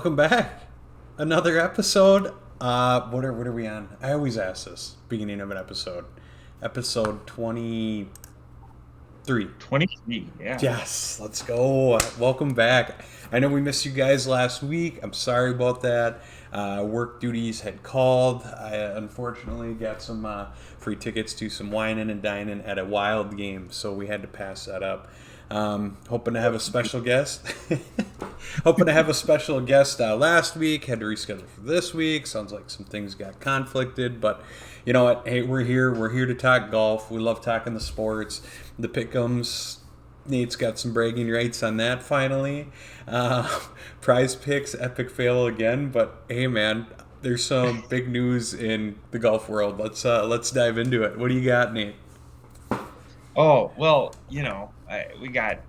Welcome back. Another episode. What are we on? I always ask this beginning of an episode. Episode 23. 23, yeah. Yes, let's go. Welcome back. I know we missed you guys last week. I'm sorry about that. Work duties had called. I unfortunately got some free tickets to some whining and dining at a Wild game, so we had to pass that up. Hoping to have a special guest. Hoping to have a special guest last week. Had to reschedule for this week. Sounds like some things got conflicted, but you know what? Hey, we're here. We're here to talk golf. We love talking the sports. The Pickems. Nate's got some bragging rights on that finally. Prizepicks, epic fail again. But hey, man, there's some big news in the golf world. Let's dive into it. What do you got, Nate? Oh, well, we got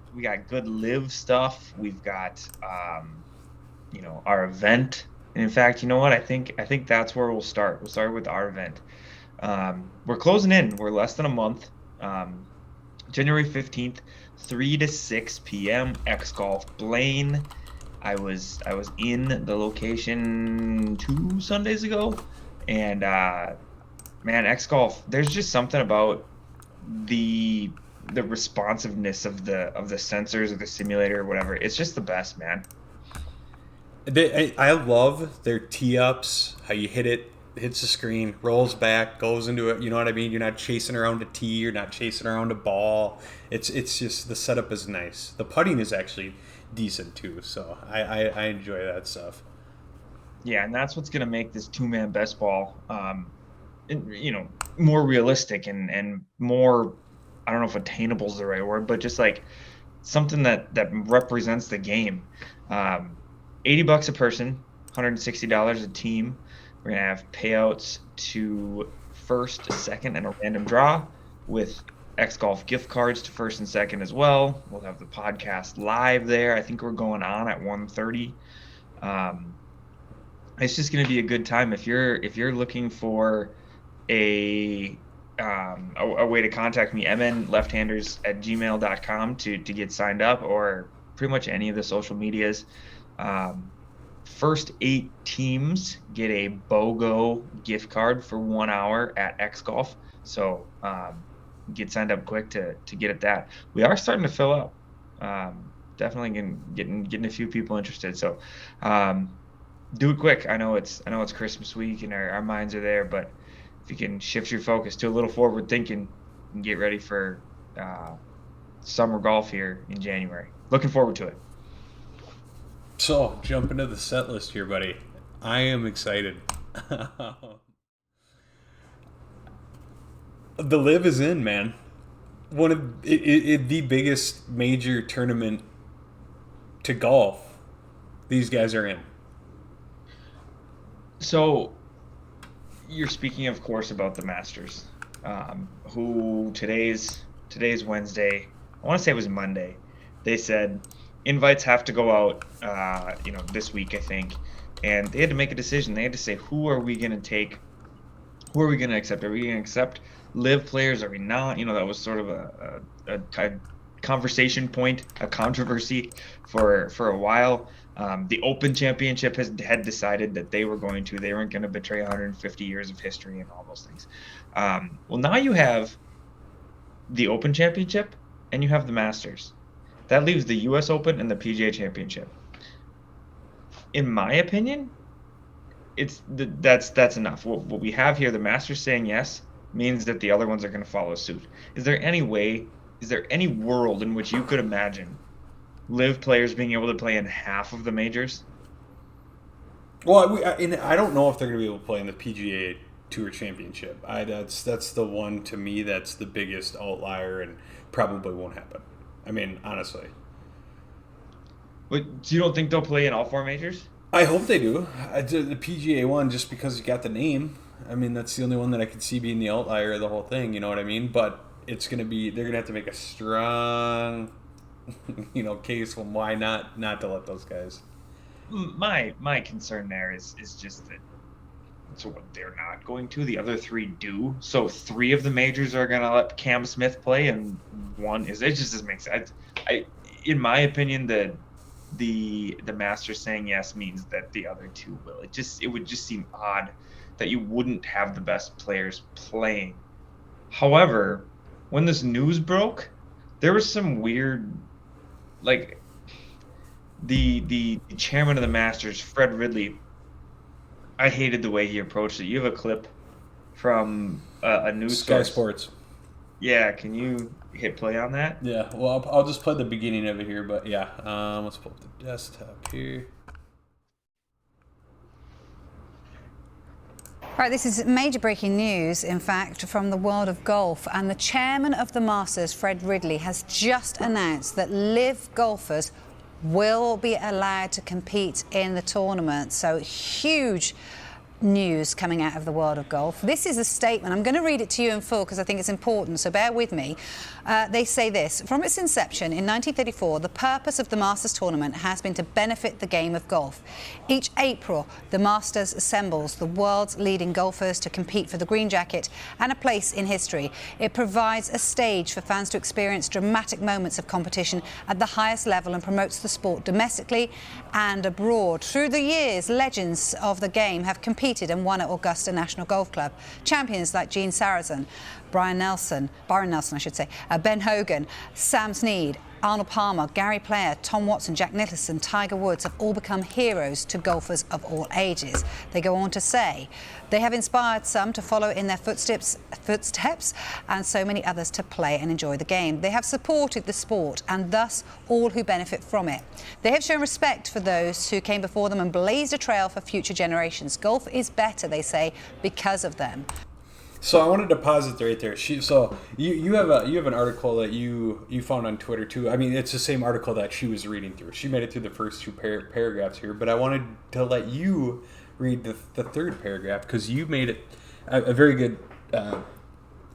good live stuff. We've got our event. And in fact, you know what? I think that's where we'll start. We'll start with our event. We're closing in. We're less than a month. January 15th, 3 to 6 p.m. X Golf Blaine. I was in the location 2 Sundays ago, and man, X Golf. There's just something about the responsiveness of the sensors of the simulator or whatever. It's just the best, man. I love their tee ups. How you hit it, hits the screen, rolls back, goes into it. You know what I mean? You're not chasing around a tee. You're not chasing around a ball. It's just the setup is nice. The putting is actually decent too. So I enjoy that stuff. Yeah, and that's what's gonna make this two-man best ball more realistic and more, I don't know if attainable is the right word, but just like something that represents the game. $80 a person, $160 a team. We're gonna have payouts to first, second, and a random draw with X Golf gift cards to first and second as well. We'll have the podcast live there. I think we're going on at 1:30. It's just gonna be a good time. If you're looking for a way to contact me, MnLefthanders@gmail.com to get signed up, or pretty much any of the social medias. First 8 teams get a BOGO gift card for 1 hour at X Golf. So get signed up quick to get at that. We are starting to fill up. Definitely getting a few people interested. So do it quick. I know it's Christmas week and our minds are there, but if you can shift your focus to a little forward thinking and get ready for summer golf here in January. Looking forward to it. So jump into the set list here, buddy. I am excited. The LIV is in, man. One of the biggest major tournament to golf. These guys are in. So you're speaking, of course, about the Masters, who today's Wednesday. I want to say it was Monday. They said invites have to go out, this week, I think, and they had to make a decision. They had to say, who are we going to take? Who are we going to accept? Are we going to accept live players? Are we not? That was sort of a conversation point, a controversy for a while. The Open Championship had decided that they weren't going to betray 150 years of history and all those things. Well, now you have the Open Championship and you have the Masters. That leaves the U.S. Open and the PGA Championship. In my opinion, that's enough. What we have here, the Masters saying yes, means that the other ones are going to follow suit. Is there any world in which you could imagine live players being able to play in half of the majors? Well, I don't know if they're going to be able to play in the PGA Tour Championship. That's the one, to me, that's the biggest outlier and probably won't happen. I mean, honestly. But you don't think they'll play in all 4 majors? I hope they do. The PGA one, just because you got the name. I mean, that's the only one that I could see being the outlier of the whole thing. You know what I mean? But they're going to have to make a strong, case for why not to let those guys. My concern there is just that. So what they're not going to, the other 3 do. So 3 of the majors are going to let Cam Smith play, and 1 is. It just doesn't make sense. In my opinion, the Masters saying yes means that the other two will. It would just seem odd that you wouldn't have the best players playing. However, when this news broke, there was some weird, like the chairman of the Masters, Fred Ridley. I hated the way he approached it. You have a clip from a news Sky source. Sports. Yeah, can you hit play on that? Yeah, well, I'll just play the beginning of it here, but yeah, let's pull up the desktop here. Right, this is major breaking news, in fact, from the world of golf. And the chairman of the Masters, Fred Ridley, has just announced that LIV golfers will be allowed to compete in the tournament. So huge news coming out of the world of golf. This is a statement. I'm going to read it to you in full because I think it's important, so bear with me. They say this: from its inception in 1934, the purpose of the Masters tournament has been to benefit the game of golf. Each April, the Masters assembles the world's leading golfers to compete for the green jacket and a place in history. It provides a stage for fans to experience dramatic moments of competition at the highest level and promotes the sport domestically and abroad. Through the years, legends of the game have competed and won at Augusta National Golf Club. Champions like Gene Sarazen, Byron Nelson, Ben Hogan, Sam Snead, Arnold Palmer, Gary Player, Tom Watson, Jack Nicholson, Tiger Woods have all become heroes to golfers of all ages. They go on to say they have inspired some to follow in their footsteps and so many others to play and enjoy the game. They have supported the sport and thus all who benefit from it. They have shown respect for those who came before them and blazed a trail for future generations. Golf is better, they say, because of them. So I wanted to pause it right there. So you have an article that you found on Twitter too. I mean, it's the same article that she was reading through. She made it through the first two paragraphs here, but I wanted to let you read the third paragraph because you made it a very good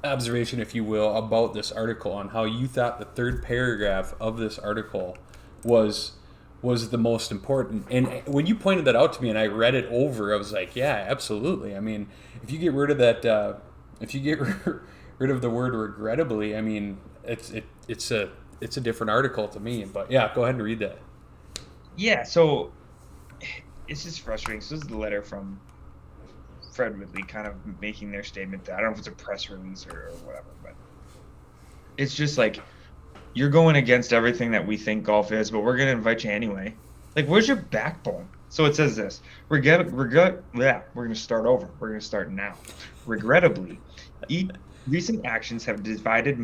observation, if you will, about this article on how you thought the third paragraph of this article was the most important. And when you pointed that out to me and I read it over, I was like, yeah, absolutely. I mean, if you get rid of that. If you get rid of the word regrettably, I mean, it's a different article to me. But yeah, go ahead and read that. Yeah, so it's just frustrating. So this is the letter from Fred Ridley kind of making their statement that I don't know if it's a press release or whatever, but it's just like, you're going against everything that we think golf is, but we're going to invite you anyway. Like, where's your backbone? So it says this: we're going to start over. We're going to start now. Regrettably, recent actions have divided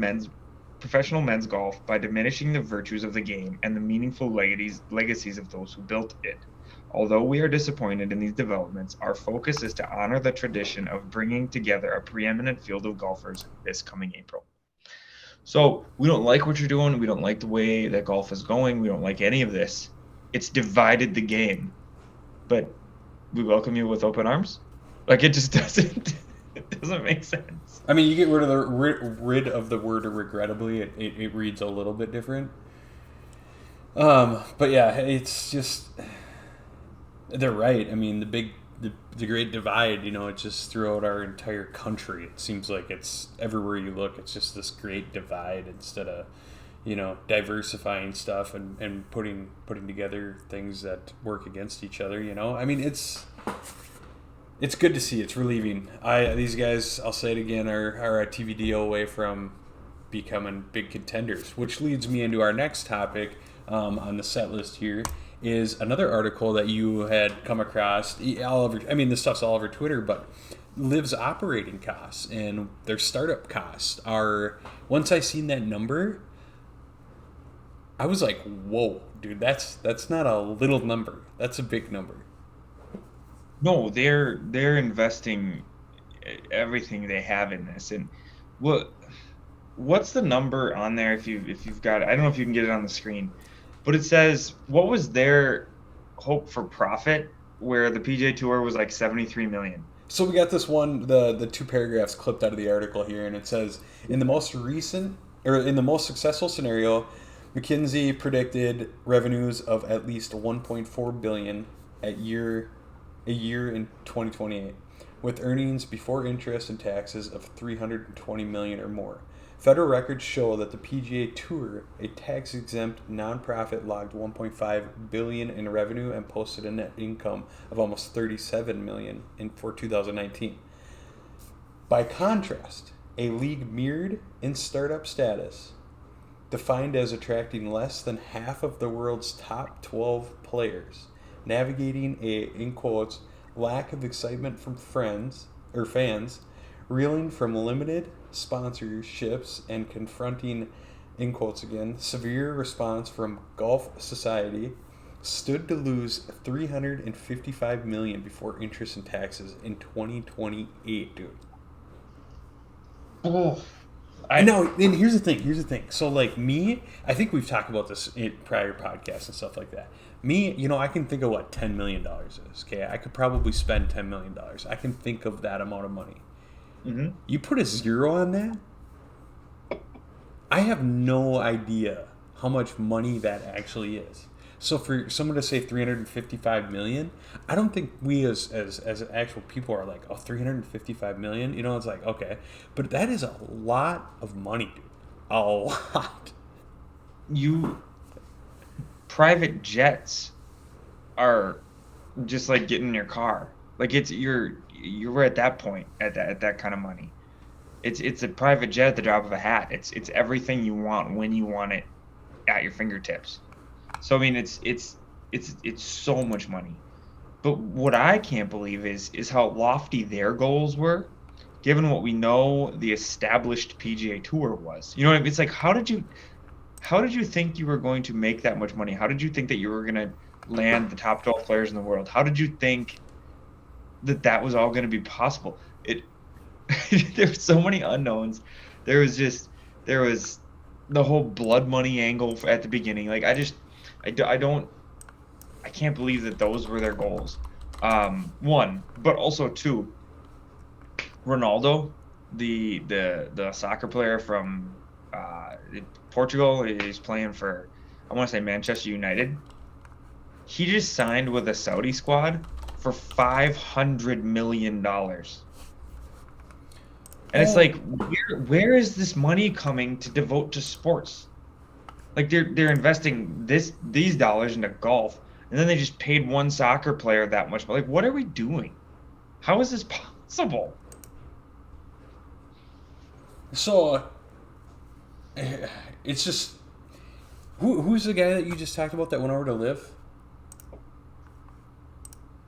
professional men's golf by diminishing the virtues of the game and the meaningful legacies of those who built it. Although we are disappointed in these developments, our focus is to honor the tradition of bringing together a preeminent field of golfers this coming April. So we don't like what you're doing. We don't like the way that golf is going. We don't like any of this. It's divided the game. But we welcome you with open arms. Like, it just doesn't make sense. I mean, you get rid of the word regrettably, it reads a little bit different. But yeah, it's just, they're right. I mean, the great divide, it's just throughout our entire country. It seems like it's everywhere you look. It's just this great divide instead of diversifying stuff and putting together things that work against each other. I mean, it's good to see. It's relieving. These guys, I'll say it again, are a TV deal away from becoming big contenders, which leads me into our next topic on the set list here. Is another article that you had come across. This stuff's all over Twitter, but LIV's operating costs and their startup costs are, once I seen that number, I was like, whoa, dude, that's not a little number. That's a big number. No, they're investing everything they have in this. And what's the number on there if you've got it? I don't know if you can get it on the screen, but it says what was their hope for profit where the PGA Tour was like 73 million. So we got this one, the two paragraphs clipped out of the article here, and it says in the most successful scenario, McKinsey predicted revenues of at least 1.4 billion a year in 2028, with earnings before interest and taxes of 320 million or more. Federal records show that the PGA Tour, a tax-exempt nonprofit, logged $1.5 billion in revenue and posted a net income of almost $37 million for 2019. By contrast, a league mirrored in startup status, defined as attracting less than half of the world's top 12 players, navigating a, in quotes, lack of excitement from fans, reeling from limited sponsorships and confronting, in quotes again, severe response from Golf Society, stood to lose $355 million before interest and taxes in 2028, dude. Oh, I know, and here's the thing. So, like, me, I think we've talked about this in prior podcasts and stuff like that. Me, I can think of what $10 million is, okay? I could probably spend $10 million. I can think of that amount of money. Mm-hmm. You put a zero on that, I have no idea how much money that actually is. So for someone to say 355 million, I don't think we as actual people are like, oh, 355 million. It's like, okay, but that is a lot of money, dude. A lot. Private jets are just like getting in your car. Like you're at that point at that kind of money. It's a private jet at the drop of a hat. It's everything you want when you want it at your fingertips. So I mean it's so much money. But what I can't believe is how lofty their goals were, given what we know the established PGA Tour was. You know what I mean? It's like how did you think you were going to make that much money? How did you think that you were going to land the top 12 players in the world? How did you think that was all going to be possible? There were so many unknowns. There was the whole blood money angle at the beginning. Like I can't believe that those were their goals. One, but also two, Ronaldo, the soccer player from Portugal, is playing for, I want to say, Manchester United. He just signed with a Saudi squad for $500 million. And it's like, where is this money coming to devote to sports? Like they're investing these dollars into golf, and then they just paid one soccer player that much. But like, what are we doing? How is this possible? So it's just who's the guy that you just talked about that went over to LIV?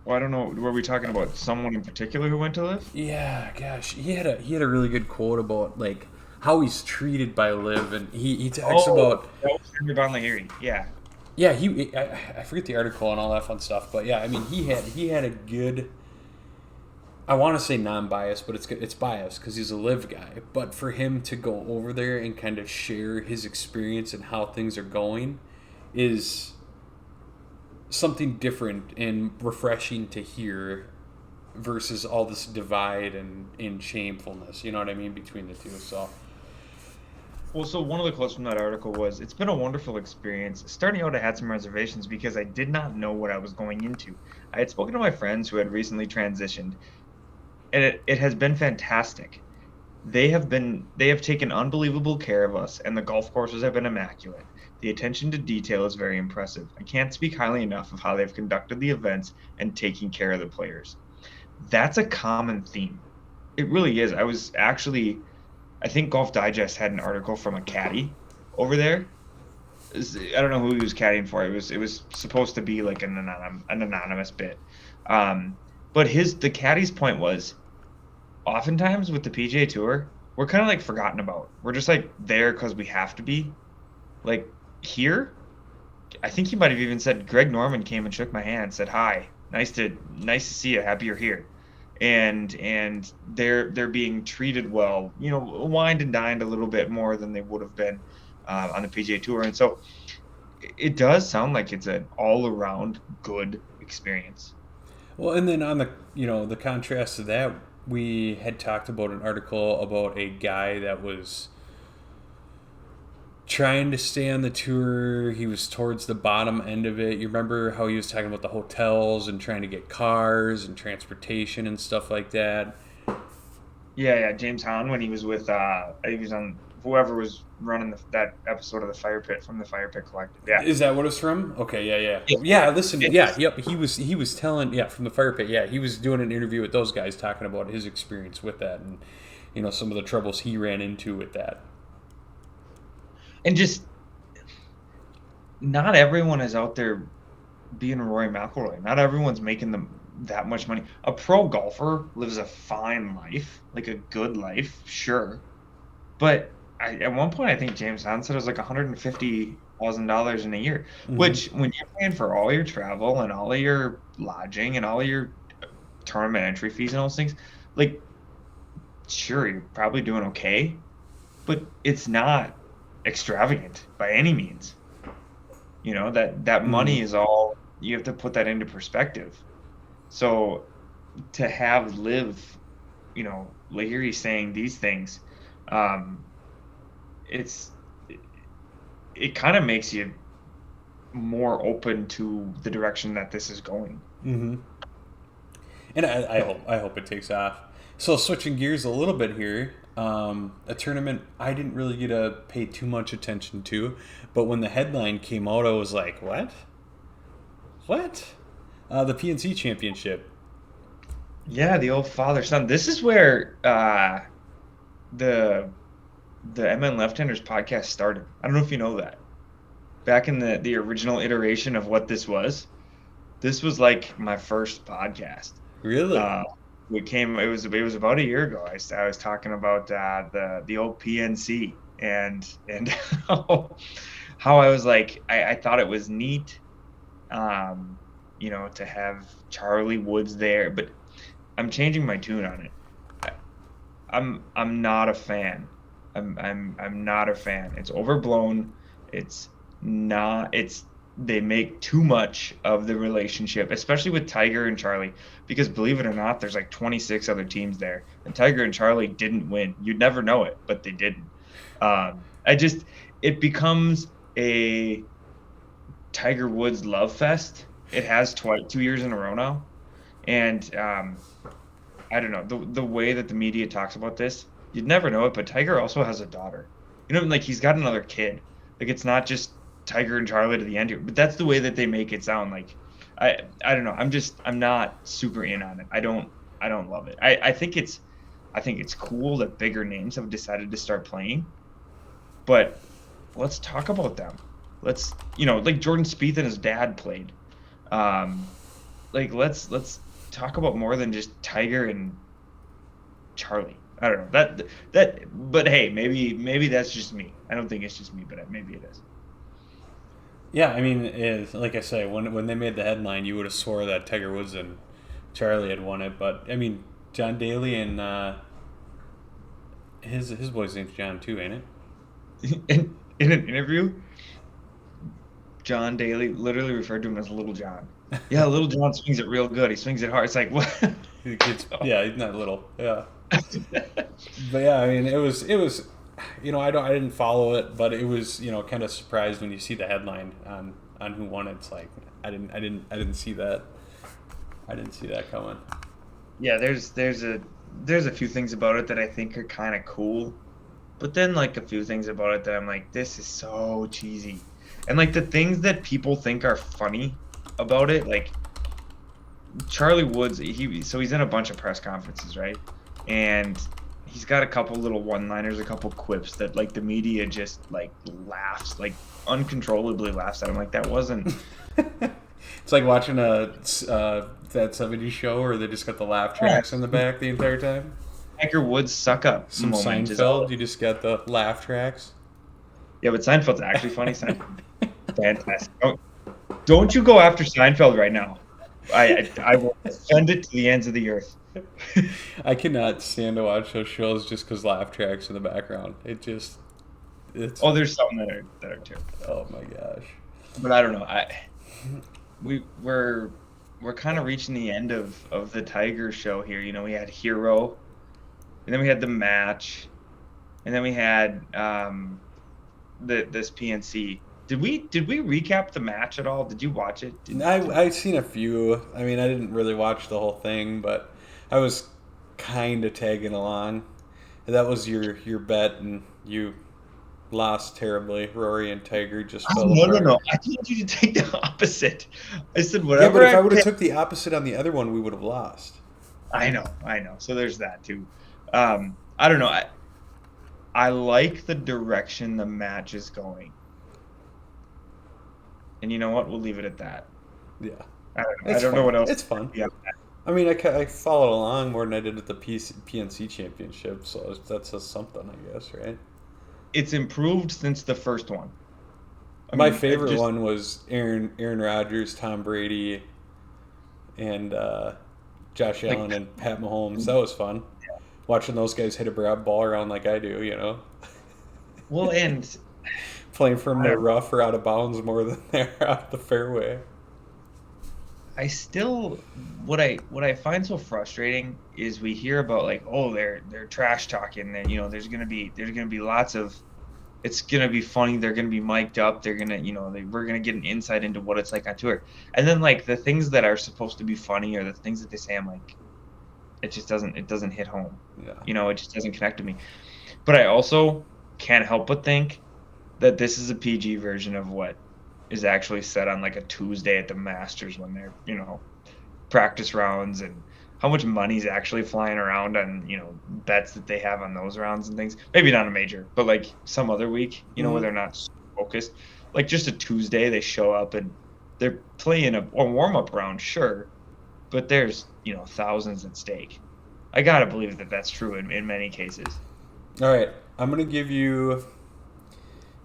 Well, I don't know. Were we talking about someone in particular who went to LIV? Yeah, gosh, he had a really good quote about like how he's treated by LIV, and he talks about that was Henry Bonlahiri. Yeah. Yeah, I forget the article and all that fun stuff, but yeah, I mean he had a good. I want to say non-biased, but it's biased because he's a LIV guy. But for him to go over there and kind of share his experience and how things are going is something different and refreshing to hear versus all this divide and shamefulness, you know what I mean, between the two. So One of the quotes from that article was, "It's been a wonderful experience. Starting out, I had some reservations because I did not know what I was going into. I had spoken to my friends who had recently transitioned, and it has been fantastic. They have taken unbelievable care of us, and the golf courses have been immaculate. The attention to detail is very impressive. I can't speak highly enough of how they've conducted the events and taking care of the players." That's a common theme. It really is. I think Golf Digest had an article from a caddy over there. I don't know who he was caddying for. It was supposed to be like an anonymous bit. But the caddy's point was, oftentimes with the PGA Tour, we're kind of like forgotten about. We're just like there because we have to be. Like here, I think he might have even said, Greg Norman came and shook my hand, said hi, nice to see you, happy you're here, and they're being treated well, wined and dined a little bit more than they would have been on the PGA Tour, and so it does sound like it's an all around good experience. Well, and then on the the contrast to that, we had talked about an article about a guy that was trying to stay on the tour. He was towards the bottom end of it. You remember how he was talking about the hotels and trying to get cars and transportation and stuff like that? Yeah, James Hahn, when he was with he was on whoever was running that episode of the Fire Pit from the Fire Pit Collective. Yeah. Is that what it's from? Okay, yeah. Yeah. Yeah, listen, yeah, yep. He was telling, yeah, from the Fire Pit. Yeah, he was doing an interview with those guys talking about his experience with that and, you know, some of the troubles he ran into with that. And just not everyone is out there being Rory McIlroy. Not everyone's making that much money. A pro golfer lives a fine life, like a good life, sure. But at one point, I think James Hunt said it was like $150,000 in a year, which when you're paying for all your travel and all of your lodging and all of your tournament entry fees and all those things, like, sure, you're probably doing okay, but it's not extravagant by any means. You know, that money is all, you have to put that into perspective. So to have LIV, you know, Lahiri saying these things, it kind of makes you more open to the direction that this is going. Mm-hmm. And I hope it takes off. So switching gears a little bit here, a tournament I didn't really get to pay too much attention to, but when the headline came out, I was like, what? The PNC Championship. Yeah, the old father-son. This is where the MnLefthanders podcast started. I don't know if you know that. Back in the original iteration of what this was like my first podcast. Really? It was about a year ago. I was talking about the old PNC and how I was like, I thought it was neat, you know, to have Charlie Woods there, but I'm changing my tune on it. I'm not a fan. I'm not a fan. It's overblown. They make too much of the relationship, especially with Tiger and Charlie, because believe it or not, there's like 26 other teams there, and Tiger and Charlie didn't win. You'd never know it, but they didn't. It becomes a Tiger Woods love fest. It has 2 years in a row now, and I don't know, the way that the media talks about this, you'd never know it, but Tiger also has a daughter. You know, like he's got another kid. Like it's not just Tiger and Charlie to the end here, but that's the way that they make it sound. Like I don't know. I'm not super in on it. I don't love it. I think it's cool that bigger names have decided to start playing, but let's talk about them. Let's, you know, like Jordan Spieth and his dad played. Like let's talk about more than just Tiger and Charlie. I don't know but hey, maybe that's just me. I don't think it's just me, but maybe it is. Yeah, I mean, like I say, when they made the headline, you would have swore that Tiger Woods and Charlie had won it. But I mean, John Daly and his boy's name's John too, ain't it? In an interview, John Daly literally referred to him as Little John. Yeah, Little John swings it real good. He swings it hard. It's like what? Yeah, he's not little. Yeah. But yeah, I mean, it was, you know, I didn't follow it, but it was, you know, kind of surprised when you see the headline on who won it. It's like I didn't see that. I didn't see that coming. Yeah, there's a few things about it that I think are kind of cool, but then like a few things about it that I'm like, this is so cheesy, and like the things that people think are funny about it, like Charlie Woods, he's in a bunch of press conferences, right? And he's got a couple little one-liners, a couple quips that like the media just like laughs, like uncontrollably laughs at him. Like that wasn't. It's like watching that '70s show where they just got the laugh tracks in the back the entire time. Tiger Woods suck up. Some Seinfeld, you just got the laugh tracks. Yeah, but Seinfeld's actually funny. Seinfeld, fantastic. Don't you go after Seinfeld right now. I will send it to the ends of the earth. I cannot stand to watch those shows just because laugh tracks in the background. It's. Oh, there's some that are terrible. Oh my gosh. But I don't know. We're kind of reaching the end of the Tiger show here. You know, we had Hero, and then we had the match, and then we had this PNC. Did we recap the match at all? Did you watch it? I've seen a few. I mean, I didn't really watch the whole thing, but I was kind of tagging along. That was your bet, and you lost terribly. Rory and Tiger just Oh, fell apart. no. I told you to take the opposite. I said Yeah, whatever. but if I would have picked- took the opposite on the other one, we would have lost. I know. So there's that too. I don't know. I like the direction the match is going. And you know what? We'll leave it at that. Yeah. I don't know what else. It's fun. Yeah. I mean, I followed along more than I did at the PNC Championship, so that says something, I guess, right? It's improved since the first one. My favorite one was Aaron Rodgers, Tom Brady, and Josh Allen and Pat Mahomes. That was fun. Yeah. Watching those guys hit a ball around like I do, you know. Well, and playing from the rough or out of bounds more than they're out the fairway. I still what I find so frustrating is we hear about like, oh, they're trash talking, and you know there's gonna be lots of, it's gonna be funny, they're gonna be mic'd up, they're gonna, you know, we're gonna get an insight into what it's like on tour, and then like the things that are supposed to be funny or the things that they say, I'm like, it doesn't hit home. Yeah. You know, it just doesn't connect to me. But I also can't help but think that this is a PG version of what is actually said on like a Tuesday at the Masters when they're, you know, practice rounds, and how much money's actually flying around on, you know, bets that they have on those rounds and things. Maybe not a major, but like some other week, you know, where they're not so focused. Like just a Tuesday, they show up and they're playing a warm-up round, sure, but there's, you know, thousands at stake. I gotta believe that that's true in many cases. All right, I'm gonna give you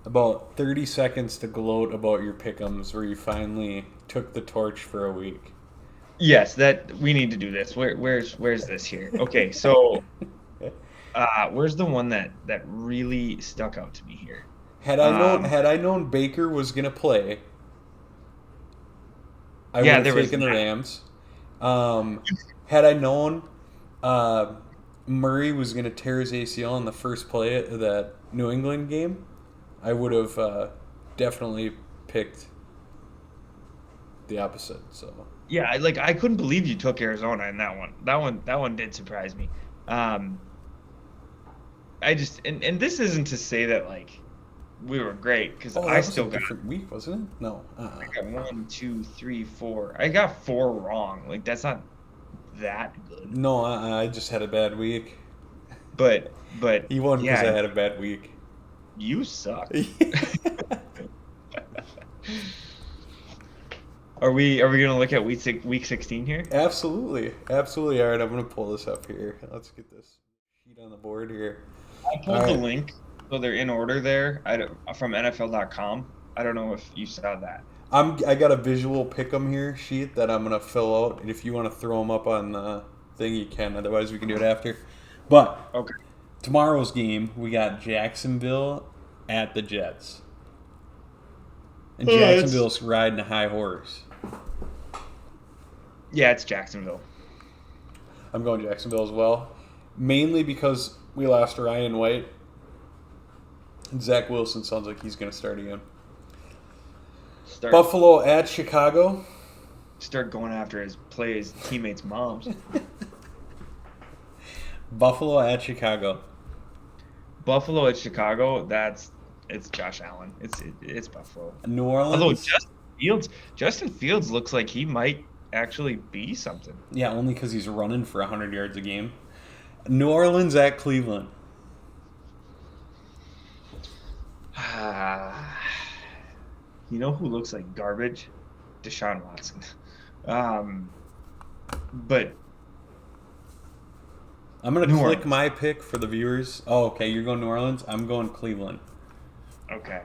about 30 seconds to gloat about your pick'ems where you finally took the torch for a week. Yes, that we need to do this. Where's this here? Okay, so where's the one that really stuck out to me here? Had I known Baker was gonna play, I would have taken the Rams. Had I known Murray was gonna tear his ACL in the first play of that New England game, I would have definitely picked the opposite. So yeah, I couldn't believe you took Arizona in that one. That one did surprise me. I just and this isn't to say that like we were great, because I still got a different week, wasn't it? No, I got 1, 2, 3, 4. I got 4 wrong. Like that's not that good. No, I just had a bad week. But he won because I had a bad week. You suck. Are we gonna look at week 16 here? Absolutely. All right, I'm gonna pull this up here. Let's get this sheet on the board here. I pulled the link, so they're in order there. From NFL.com. I don't know if you saw that. I got a visual pick'em here sheet that I'm gonna fill out, and if you want to throw them up on the thing, you can. Otherwise, we can do it after. But okay, tomorrow's game, we got Jacksonville at the Jets, and Jacksonville's riding a high horse. Yeah, it's Jacksonville. I'm going Jacksonville as well, mainly because we lost Ryan White. And Zach Wilson sounds like he's going to start again. Buffalo at Chicago. Start going after his teammates' moms. Buffalo at Chicago. Buffalo at Chicago. It's Josh Allen. It's Buffalo. New Orleans. Although Justin Fields looks like he might actually be something. Yeah, only because he's running for 100 yards a game. New Orleans at Cleveland. You know who looks like garbage? Deshaun Watson. But I'm going to click my pick for the viewers. Oh, okay. You're going New Orleans. I'm going Cleveland. Okay.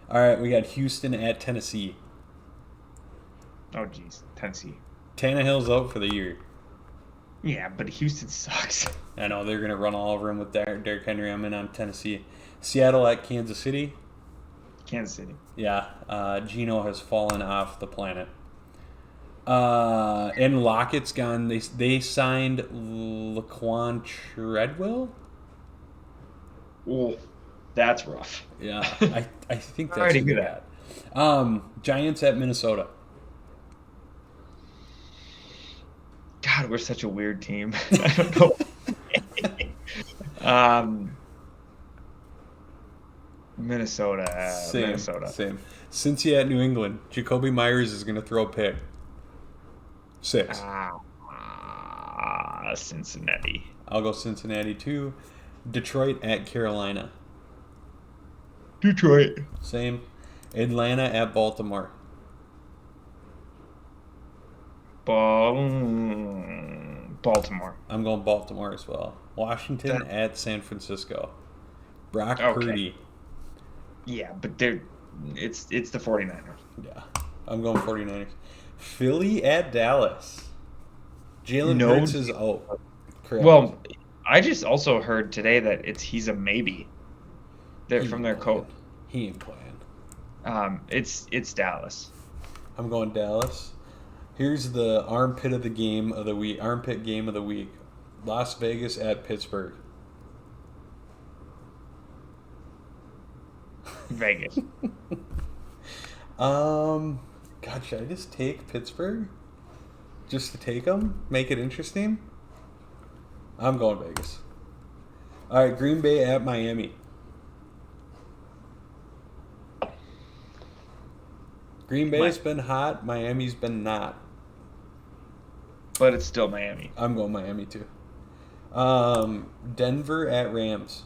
All right. We got Houston at Tennessee. Oh, geez. Tennessee. Tannehill's out for the year. Yeah, but Houston sucks. I know. They're going to run all over him with Derrick Henry. I'm in on Tennessee. Seattle at Kansas City. Kansas City. Yeah. Geno has fallen off the planet. And Lockett's gone. They signed Laquan Treadwell. Oh, that's rough. Yeah, I think that's already knew that. Giants at Minnesota. God, we're such a weird team. I don't know. Minnesota. Minnesota. Same. Cincy at New England. Jacoby Myers is going to throw a pick. 6. Cincinnati. I'll go Cincinnati too. Detroit at Carolina. Detroit. Same. Atlanta at Baltimore. Baltimore. I'm going Baltimore as well. Washington at San Francisco. Brock Purdy. Yeah, but it's the 49ers. Yeah. I'm going 49ers. Philly at Dallas. Jalen Hurts is out. Correct. Well, I just also heard today that he's a maybe. From their coach. He ain't playing. It's Dallas. I'm going Dallas. Here's the armpit game of the week. Las Vegas at Pittsburgh. Vegas. God, should I just take Pittsburgh? Just to take them? Make it interesting? I'm going Vegas. All right, Green Bay at Miami. Green Bay's been hot. Miami's been not. But it's still Miami. I'm going Miami too. Denver at Rams.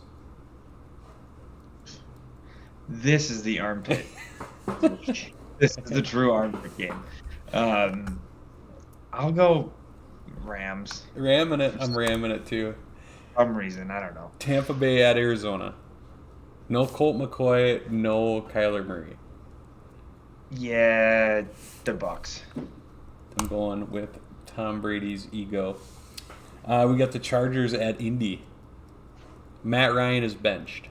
This is the armpit. This is the true armpit game. I'll go Rams. Ramming it. I'm ramming it too. For some reason, I don't know. Tampa Bay at Arizona. No Colt McCoy, no Kyler Murray. Yeah, the Bucks. I'm going with Tom Brady's ego. We got the Chargers at Indy. Matt Ryan is benched.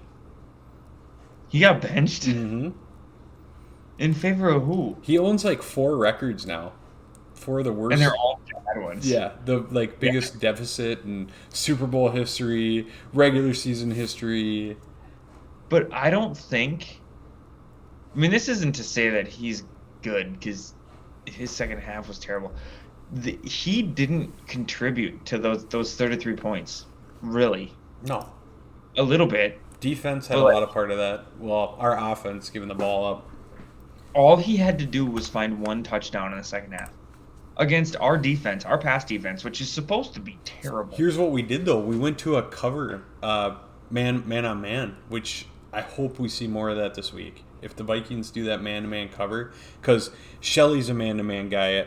He got benched? Mm-hmm. In favor of who? He owns like 4 records now. 4 of the worst. And they're all bad ones. Yeah, the biggest deficit in Super Bowl history, regular season history. But I don't think... I mean, this isn't to say that he's good, because his second half was terrible. He didn't contribute to those 33 points, really. No. A little bit. Defense had a lot of part of that. Well, our offense giving the ball up. All he had to do was find 1 touchdown in the second half against our defense, our pass defense, which is supposed to be terrible. Here's what we did, though. We went to a cover, man on man, which I hope we see more of that this week. If the Vikings do that man-to-man cover, because Shelley's a man-to-man guy,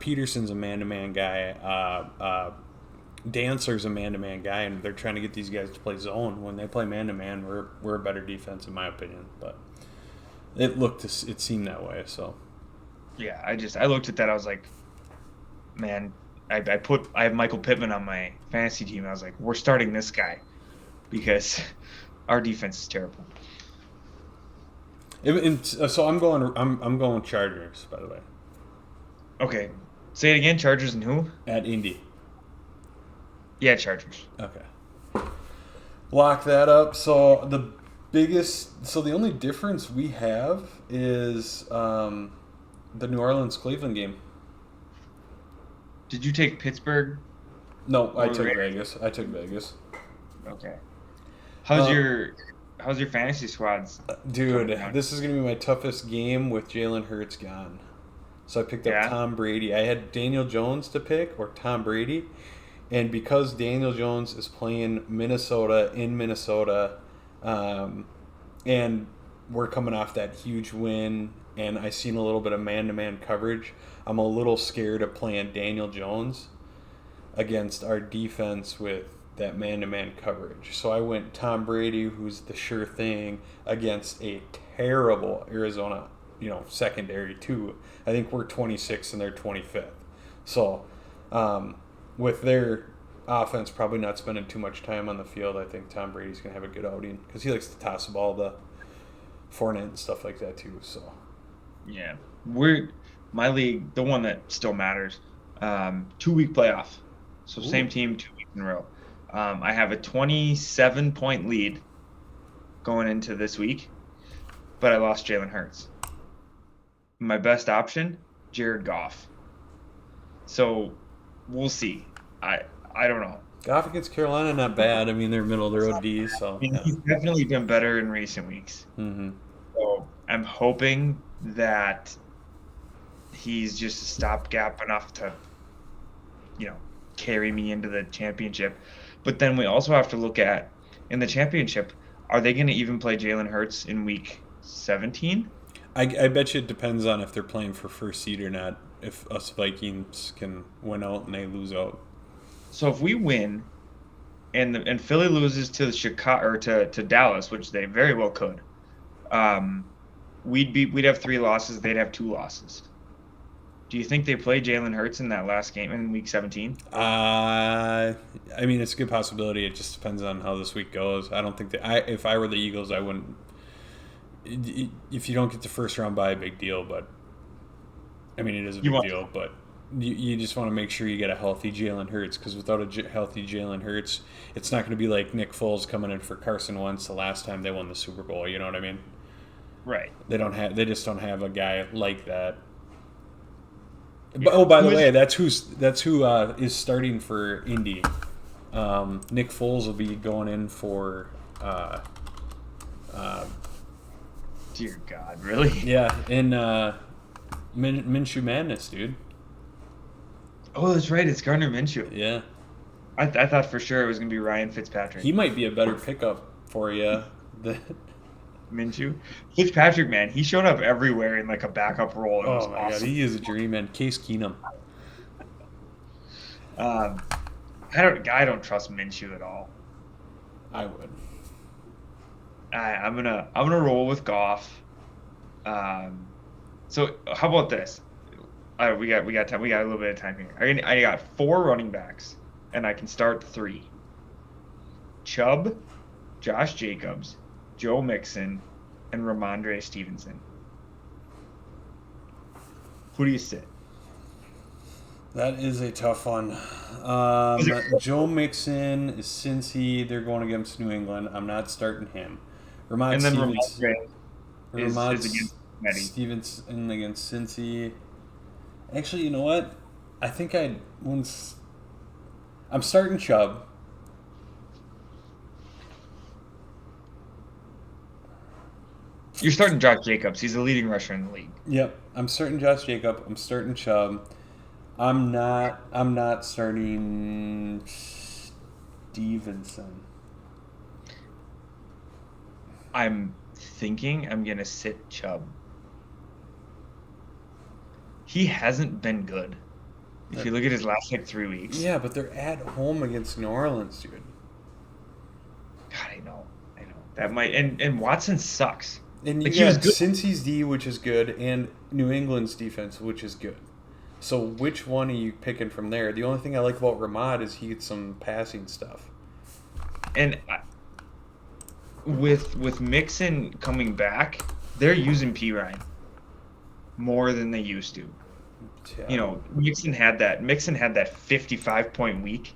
Peterson's a man-to-man guy, Dancer's a man-to-man guy, and they're trying to get these guys to play zone. When they play man-to-man, we're a better defense, in my opinion. But it seemed that way. So yeah, I looked at that. I was like, man, I have Michael Pittman on my fantasy team. I was like, we're starting this guy because our defense is terrible. So I'm going Chargers, by the way. Okay, say it again. Chargers and who? At Indy. Yeah, Chargers. Okay. Lock that up. So the only difference we have is the New Orleans Cleveland game. Did you take Pittsburgh? No, I took Vegas. Okay. How's your fantasy squads? Dude, this is going to be my toughest game with Jalen Hurts gone. So I picked up Tom Brady. I had Daniel Jones to pick, or Tom Brady. And because Daniel Jones is playing Minnesota in Minnesota, and we're coming off that huge win, and I seen a little bit of man-to-man coverage, I'm a little scared of playing Daniel Jones against our defense with that man-to-man coverage. So I went Tom Brady, who's the sure thing, against a terrible Arizona, secondary too. I think we're 26th and they're 25th. So with their offense probably not spending too much time on the field, I think Tom Brady's going to have a good outing because he likes to toss the ball to Fournette and stuff like that too. So yeah, my league, the one that still matters, 2-week playoff. So same team 2 weeks in a row. I have a 27-point lead going into this week, but I lost Jalen Hurts. My best option, Jared Goff. So we'll see. I don't know. Goff against Carolina, not bad. I mean, they're middle of the road D, I so mean, yeah. he's definitely been better in recent weeks. Mm-hmm. So I'm hoping that he's just a stopgap enough to, carry me into the championship. But then we also have to look at, in the championship, are they going to even play Jalen Hurts in week 17? I bet you it depends on if they're playing for first seed or not. If us Vikings can win out and they lose out. So if we win and Philly loses to the Chicago or to Dallas, which they very well could, we'd have 3 losses. They'd have 2 losses. Do you think they play Jalen Hurts in that last game in week 17? I mean, it's a good possibility. It just depends on how this week goes. I don't think that if I were the Eagles, I wouldn't. If you don't get the first round bye, big deal. But I mean, it is a big deal. But you just want to make sure you get a healthy Jalen Hurts, because without a healthy Jalen Hurts, it's not going to be like Nick Foles coming in for Carson Wentz the last time they won the Super Bowl. You know what I mean? Right. They just don't have a guy like that. Yeah. Oh, by the way, that's who is starting for Indy. Nick Foles will be going in for. Dear God, really? Yeah, in Minshew Madness, dude. Oh, that's right. It's Gardner Minshew. Yeah. I thought for sure it was going to be Ryan Fitzpatrick. He might be a better pickup for you. Minshew? Fitzpatrick, man, he showed up everywhere in like a backup role. It was my awesome. God, he is a dream, man. Case Keenum. I don't trust Minshew at all. I would. I'm gonna roll with Goff. So how about this? We got time. We got a little bit of time here. I got 4 running backs, and I can start 3. Chubb, Josh Jacobs, Joe Mixon, and Ramondre Stevenson. Who do you sit? That is a tough one. Joe Mixon is Cincy. They're going against New England. I'm not starting him. Ramondre is against Cincinnati. Stevenson against Cincy. Actually, you know what? I think I'm starting Chubb. You're starting Josh Jacobs. He's the leading rusher in the league. Yep, I'm starting Josh Jacob. I'm starting Chubb. I'm not starting Stevenson. I'm thinking I'm gonna sit Chubb. He hasn't been good. If you look at his last 3 weeks. Yeah, but they're at home against New Orleans, dude. God, I know. That might and Watson sucks. And you got Cincy's D, which is good, and New England's defense, which is good. So which one are you picking from there? The only thing I like about Ramad is he gets some passing stuff. And with Mixon coming back, they're using Pirine more than they used to. Yeah. Mixon had that 55-point week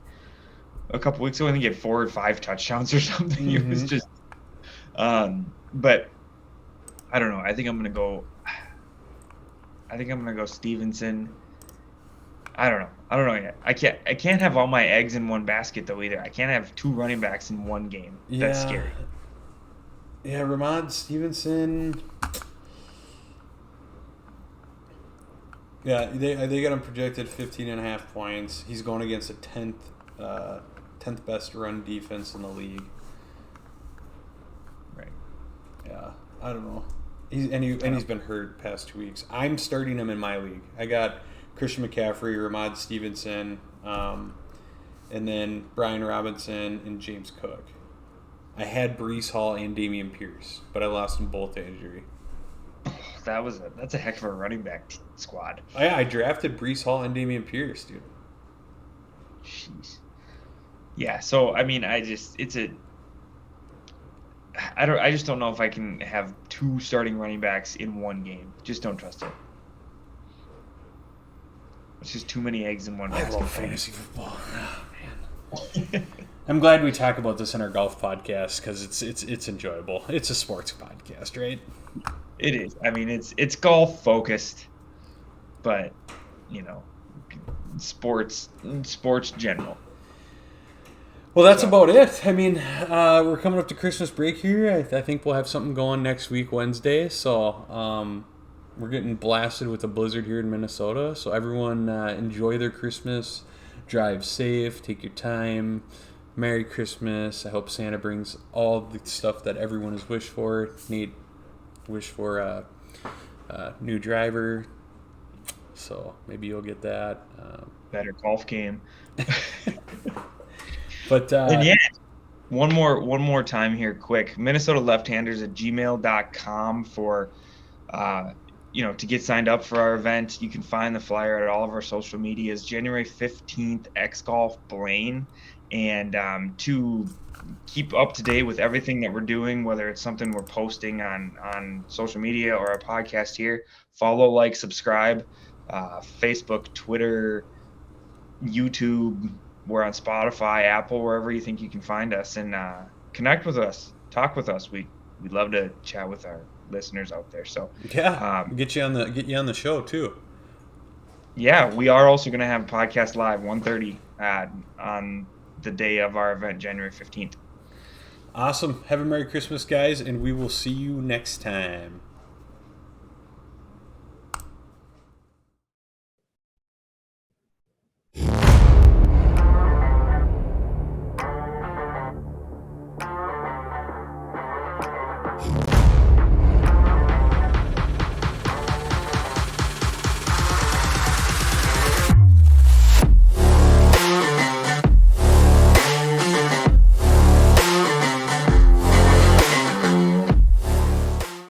a couple weeks ago. I think he had 4 or 5 touchdowns or something. Mm-hmm. It was just, but I don't know. I think I'm gonna go Stevenson. I don't know yet. I can't have all my eggs in one basket though either. I can't have 2 running backs in one game. That's scary. Yeah, Ramondre Stevenson. Yeah, they got him projected 15.5 points. He's going against a 10th best run defense in the league. Right. Yeah, I don't know. He's been hurt past 2 weeks. I'm starting him in my league. I got Christian McCaffrey, Ramondre Stevenson, and then Brian Robinson and James Cook. I had Breece Hall and Dameon Pierce, but I lost them both to injury. That's a heck of a running back squad. I drafted Breece Hall and Dameon Pierce, dude. Jeez. Yeah, so I mean, I just don't know if I can have 2 starting running backs in one game. Just don't trust it. It's just too many eggs in one basket. I love fantasy football. Oh, man. I'm glad we talk about this in our golf podcast because it's enjoyable. It's a sports podcast, right? It is. I mean, it's golf focused, but sports general. Well, that's about it. I mean, we're coming up to Christmas break here. I think we'll have something going next week, Wednesday. So we're getting blasted with a blizzard here in Minnesota. So everyone enjoy their Christmas. Drive safe. Take your time. Merry Christmas. I hope Santa brings all the stuff that everyone has wished for. Wish for a new driver. So maybe you'll get that. Better golf game. But and yeah, one more time here, quick. MnLefthanders@gmail.com for to get signed up for our event. You can find the flyer at all of our social medias. January 15th, X Golf Blaine, and to keep up to date with everything that we're doing, whether it's something we're posting on social media or a podcast here, follow, like, subscribe, Facebook, Twitter, YouTube. We're on Spotify, Apple, wherever you think you can find us, and connect with us, talk with us. We'd love to chat with our listeners out there. So yeah, get you on the show too. Yeah, we are also going to have a podcast live 1:30 on the day of our event, January 15th. Awesome. Have a Merry Christmas, guys, and we will see you next time.